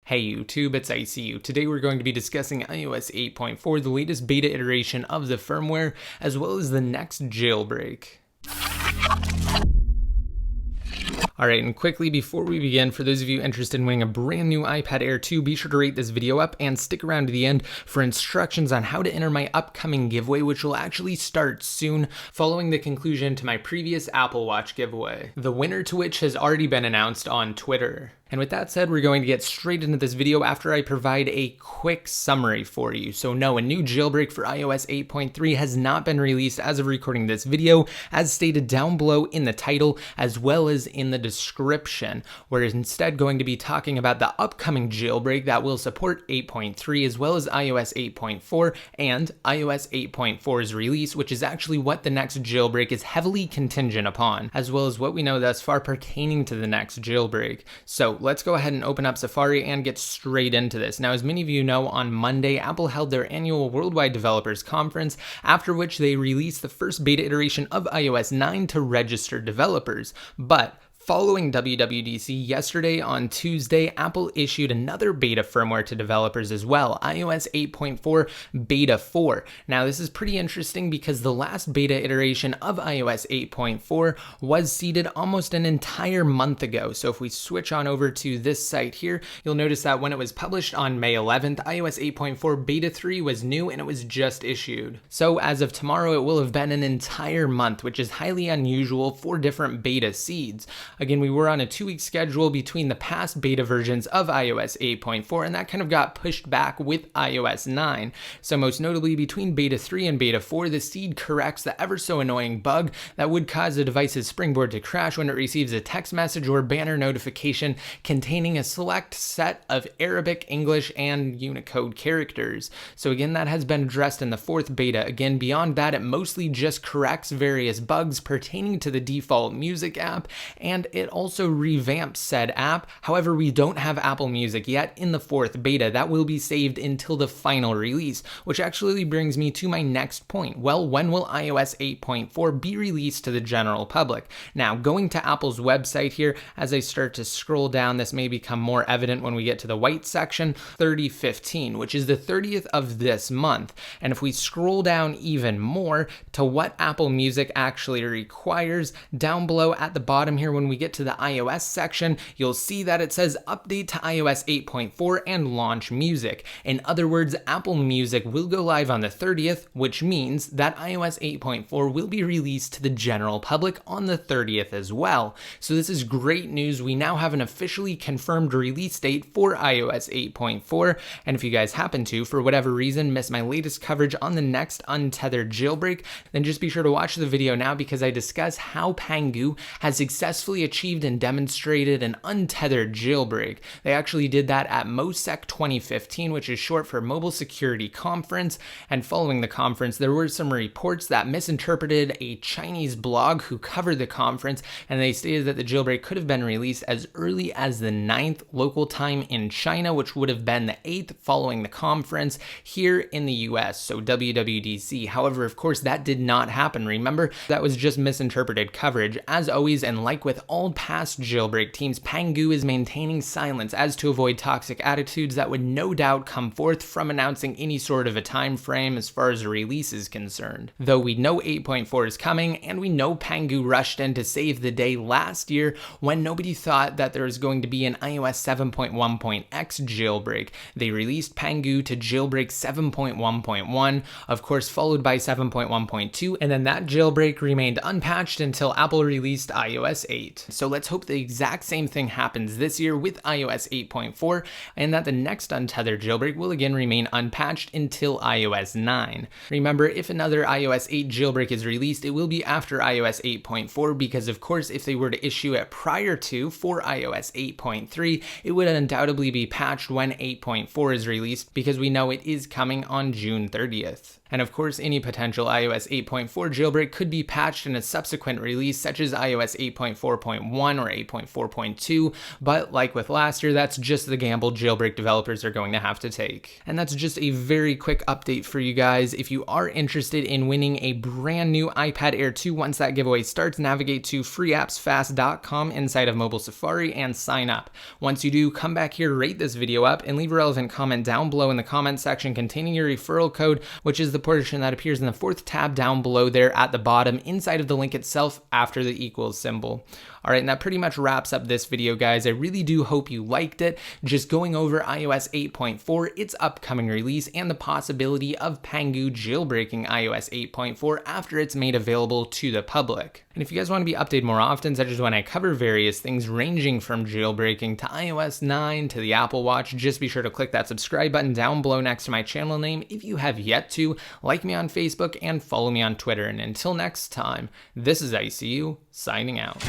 Hey YouTube, it's ICU. Today we're going to be discussing iOS 8.4, the latest beta iteration of the firmware, as well as the next jailbreak. Alright, and quickly before we begin, for those of you interested in winning a brand new iPad Air 2, be sure to rate this video up and stick around to the end for instructions on how to enter my upcoming giveaway, which will actually start soon following the conclusion to my previous Apple Watch giveaway, the winner to which has already been announced on Twitter. And with that said, we're going to get straight into this video after I provide a quick summary for you. So no, a new jailbreak for iOS 8.3 has not been released as of recording this video, as stated down below in the title, as well as in the description. We're instead going to be talking about the upcoming jailbreak that will support 8.3, as well as iOS 8.4 and iOS 8.4's release, which is actually what the next jailbreak is heavily contingent upon, as well as what we know thus far pertaining to the next jailbreak. So let's go ahead and open up Safari and get straight into this. Now, as many of you know, on Monday, Apple held their annual Worldwide Developers Conference, after which they released the first beta iteration of iOS 9 to registered developers. But following WWDC yesterday on Tuesday, Apple issued another beta firmware to developers as well, iOS 8.4 Beta 4. Now, this is pretty interesting because the last beta iteration of iOS 8.4 was seeded almost an entire month ago. So if we switch on over to this site here, you'll notice that when it was published on May 11th, iOS 8.4 Beta 3 was new and it was just issued. So as of tomorrow, it will have been an entire month, which is highly unusual for different beta seeds. Again, we were on a 2-week schedule between the past beta versions of iOS 8.4, and that kind of got pushed back with iOS 9. So most notably, between Beta 3 and Beta 4, the seed corrects the ever so annoying bug that would cause a device's springboard to crash when it receives a text message or banner notification containing a select set of Arabic, English, and Unicode characters. So again, that has been addressed in the 4th beta. Again, beyond that, it mostly just corrects various bugs pertaining to the default music app, and it also revamps said app. However, we don't have Apple Music yet in the 4th beta. That will be saved until the final release, which actually brings me to my next point. Well, when will iOS 8.4 be released to the general public? Now, going to Apple's website here, as I start to scroll down, this may become more evident when we get to the white section, 30/15, which is the 30th of this month. And if we scroll down even more to what Apple Music actually requires, down below at the bottom here, when we get to the iOS section, you'll see that it says update to iOS 8.4 and launch music. In other words, Apple Music will go live on the 30th, which means that iOS 8.4 will be released to the general public on the 30th as well. So this is great news. We now have an officially confirmed release date for iOS 8.4. And if you guys happen to, for whatever reason, miss my latest coverage on the next untethered jailbreak, then just be sure to watch the video now, because I discuss how Pangu has successfully achieved and demonstrated an untethered jailbreak. They actually did that at MoSec 2015, which is short for Mobile Security Conference, and following the conference, there were some reports that misinterpreted a Chinese blog who covered the conference, and they stated that the jailbreak could have been released as early as the 9th local time in China, which would have been the 8th following the conference here in the US, so WWDC. However, of course, that did not happen. Remember, that was just misinterpreted coverage. As always, and like with all past jailbreak teams, Pangu is maintaining silence as to avoid toxic attitudes that would no doubt come forth from announcing any sort of a time frame as far as a release is concerned. Though we know 8.4 is coming, and we know Pangu rushed in to save the day last year when nobody thought that there was going to be an iOS 7.1.x jailbreak. They released Pangu to jailbreak 7.1.1, of course followed by 7.1.2, and then that jailbreak remained unpatched until Apple released iOS 8. So let's hope the exact same thing happens this year with iOS 8.4, and that the next untethered jailbreak will again remain unpatched until iOS 9. Remember, if another iOS 8 jailbreak is released, it will be after iOS 8.4, because of course if they were to issue it prior to for iOS 8.3, it would undoubtedly be patched when 8.4 is released, because we know it is coming on June 30th. And of course, any potential iOS 8.4 jailbreak could be patched in a subsequent release, such as iOS 8.4.1 or 8.4.2, but like with last year, that's just the gamble jailbreak developers are going to have to take. And that's just a very quick update for you guys. If you are interested in winning a brand new iPad Air 2 once that giveaway starts, navigate to freeappsfast.com inside of Mobile Safari and sign up. Once you do, come back here, rate this video up, and leave a relevant comment down below in the comment section containing your referral code, which is the portion that appears in the 4th tab down below there at the bottom inside of the link itself after the equals symbol. All right, and that pretty much wraps up this video, guys. I really do hope you liked it. Just going over iOS 8.4, its upcoming release, and the possibility of Pangu jailbreaking iOS 8.4 after it's made available to the public. And if you guys want to be updated more often, such as when I cover various things ranging from jailbreaking to iOS 9 to the Apple Watch, just be sure to click that subscribe button down below next to my channel name if you have yet to. Like me on Facebook and follow me on Twitter. And until next time, this is ICU signing out.